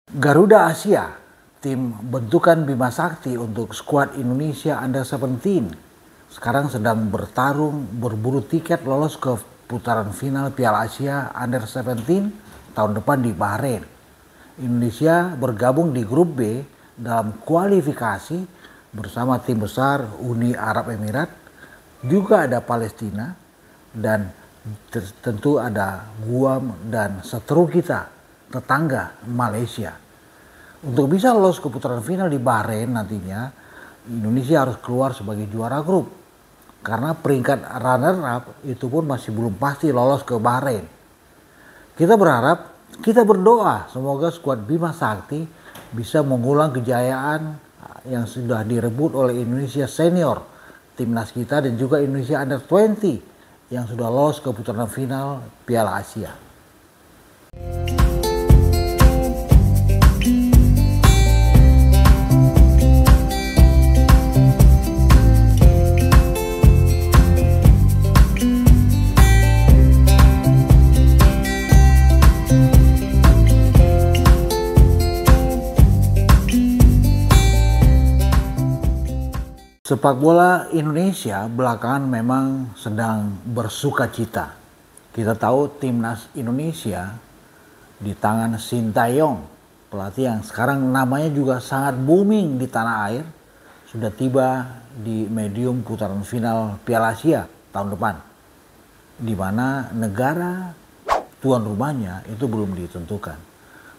Garuda Asia, tim bentukan Bima Sakti untuk skuad Indonesia Under 17, sekarang sedang bertarung berburu tiket lolos ke putaran final Piala Asia Under 17 tahun depan di Bahrain. Indonesia bergabung di grup B dalam kualifikasi bersama tim besar Uni Arab Emirat, juga ada Palestina, dan tentu ada Guam dan seteru kita tetangga Malaysia. Untuk bisa lolos ke putaran final di Bahrain nantinya, Indonesia harus keluar sebagai juara grup. Karena peringkat runner up itu pun masih belum pasti lolos ke Bahrain. Kita berdoa semoga skuad Bima Sakti bisa mengulang kejayaan yang sudah direbut oleh Indonesia senior, timnas kita, dan juga Indonesia Under 20 yang sudah lolos ke putaran final Piala Asia. Sepak bola Indonesia belakangan memang sedang bersuka cita. Kita tahu timnas Indonesia di tangan Sintayong, pelatih yang sekarang namanya juga sangat booming di tanah air, sudah tiba di medium putaran final Piala Asia tahun depan, di mana negara tuan rumahnya itu belum ditentukan.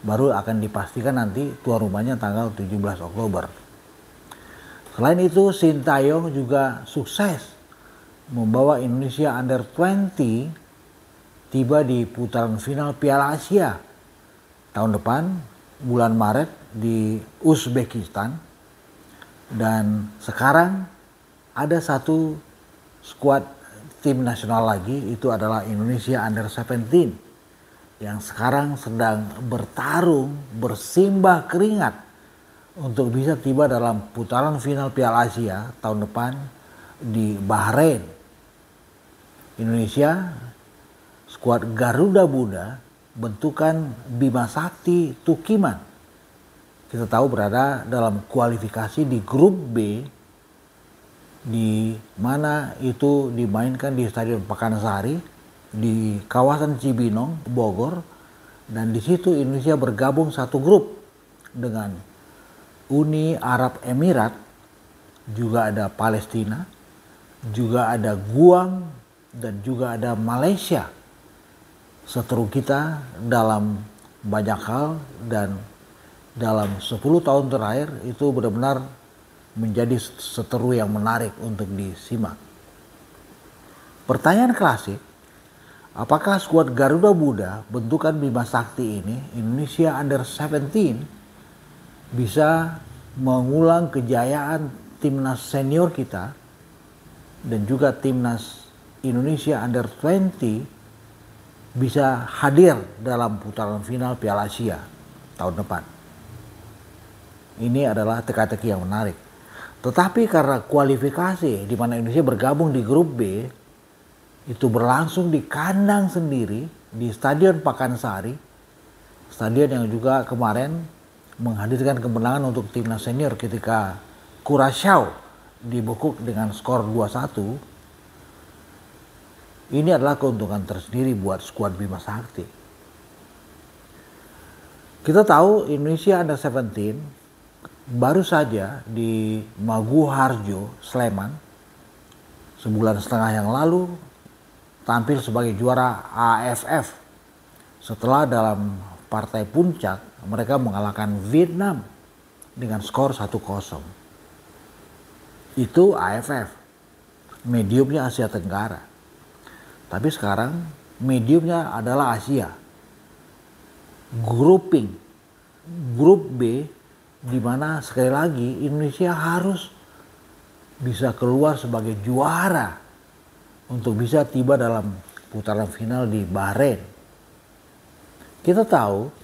Baru akan dipastikan nanti tuan rumahnya tanggal 17 Oktober. Selain itu, Sintayong juga sukses membawa Indonesia Under 20 tiba di putaran final Piala Asia tahun depan, bulan Maret di Uzbekistan. Dan sekarang ada satu skuad tim nasional lagi, itu adalah Indonesia Under 17 yang sekarang sedang bertarung, bersimbah keringat untuk bisa tiba dalam putaran final Piala Asia tahun depan di Bahrain. Indonesia, skuad Garuda Muda, bentukan Bima Sakti Tukiman, kita tahu berada dalam kualifikasi di grup B, di mana itu dimainkan di Stadion Pakansari di kawasan Cibinong, Bogor, dan di situ Indonesia bergabung satu grup dengan Uni Arab Emirat, juga ada Palestina, juga ada Guam, dan juga ada Malaysia. Seteru kita dalam banyak hal, dan dalam 10 tahun terakhir itu benar-benar menjadi seteru yang menarik untuk disimak. Pertanyaan klasik, apakah skuad Garuda Muda bentukan Bima Sakti ini, Indonesia Under 17, bisa mengulang kejayaan timnas senior kita dan juga timnas Indonesia Under 20 bisa hadir dalam putaran final Piala Asia tahun depan? Ini adalah teka-teki yang menarik. Tetapi karena kualifikasi di mana Indonesia bergabung di grup B itu berlangsung di kandang sendiri di Stadion Pakansari, stadion yang juga kemarin menghadirkan kemenangan untuk timnas senior ketika Curaçao dibekuk dengan skor 2-1. Ini adalah keuntungan tersendiri buat skuad Bima Sakti. Kita tahu Indonesia Under 17 baru saja di Maguwo Harjo, Sleman, sebulan setengah yang lalu tampil sebagai juara AFF setelah dalam partai puncak mereka mengalahkan Vietnam dengan skor 1-0. Itu AFF, mediumnya Asia Tenggara. Tapi sekarang mediumnya adalah Asia. Grup B, di mana sekali lagi Indonesia harus bisa keluar sebagai juara untuk bisa tiba dalam putaran final di Bahrain. Kita tahu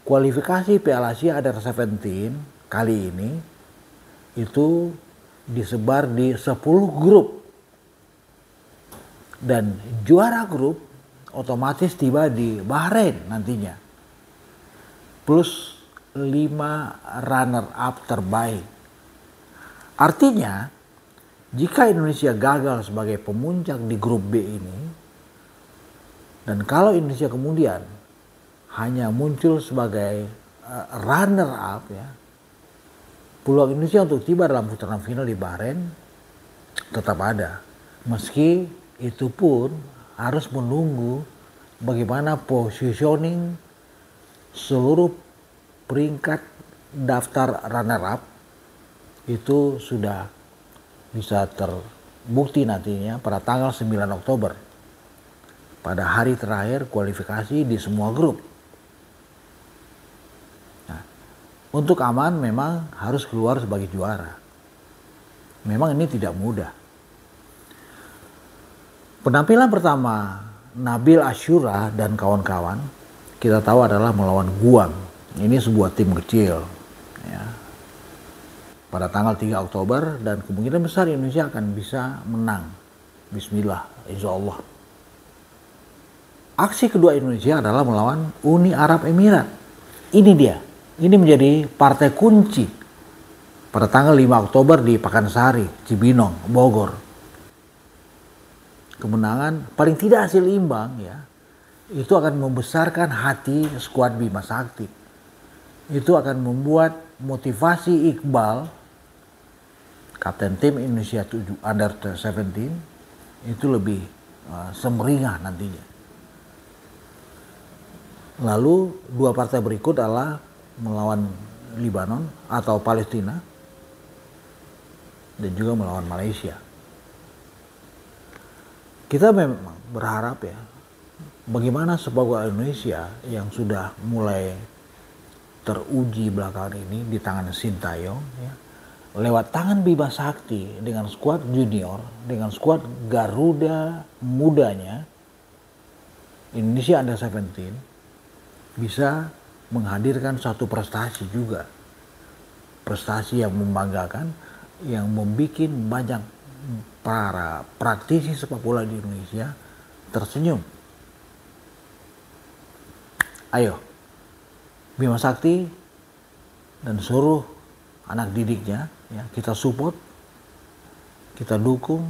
kualifikasi Piala Asia Under 17 kali ini itu disebar di 10 grup. Dan juara grup otomatis tiba di Bahrain nantinya. Plus 5 runner-up terbaik. Artinya, jika Indonesia gagal sebagai pemuncak di grup B ini, dan kalau Indonesia kemudian hanya muncul sebagai runner-up, ya, peluang Indonesia untuk tiba dalam putaran final di Bahrain tetap ada. Meski itu pun harus menunggu bagaimana positioning seluruh peringkat daftar runner-up itu sudah bisa terbukti nantinya pada tanggal 9 Oktober. Pada hari terakhir kualifikasi di semua grup. Nah, untuk aman memang harus keluar sebagai juara. Memang ini tidak mudah. Penampilan pertama Nabil Ashura dan kawan-kawan kita tahu adalah melawan Guam. Ini sebuah tim kecil. Ya. Pada tanggal 3 Oktober dan kemungkinan besar Indonesia akan bisa menang. Bismillah, insya Allah. Aksi kedua Indonesia adalah melawan Uni Arab Emirat. Ini dia. Ini menjadi partai kunci pada tanggal 5 Oktober di Pakansari, Cibinong, Bogor. Kemenangan paling tidak hasil imbang, ya, itu akan membesarkan hati skuad Bima Sakti. Itu akan membuat motivasi Iqbal, kapten tim Indonesia Under 17, itu lebih semeringah nantinya. Lalu dua partai berikut adalah melawan Lebanon atau Palestina dan juga melawan Malaysia. Kita memang berharap, ya, bagaimana sepak bola Indonesia yang sudah mulai teruji belakangan ini di tangan Sintayong, ya, lewat tangan Bima Sakti dengan skuad junior, dengan skuad Garuda mudanya, Indonesia Under 17 bisa menghadirkan satu prestasi juga. Prestasi yang membanggakan, yang membuat banyak para praktisi sepak bola di Indonesia tersenyum. Ayo, Bima Sakti dan seluruh anak didiknya, ya, kita support, kita dukung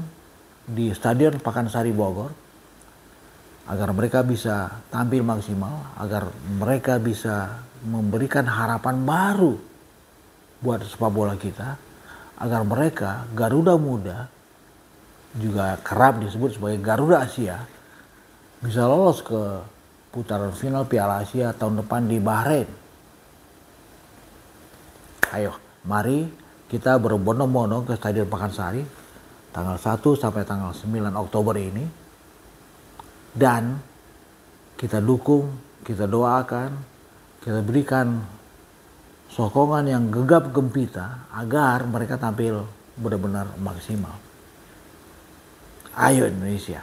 di Stadion Pakansari Bogor agar mereka bisa tampil maksimal, agar mereka bisa memberikan harapan baru buat sepak bola kita, agar mereka Garuda Muda, juga kerap disebut sebagai Garuda Asia, bisa lolos ke putaran final Piala Asia tahun depan di Bahrain. Ayo, mari kita berbondong-bondong ke Stadion Pakansari tanggal 1 sampai tanggal 9 Oktober ini. Dan kita dukung, kita doakan, kita berikan sokongan yang gegap gempita agar mereka tampil benar-benar maksimal. Ayo Indonesia.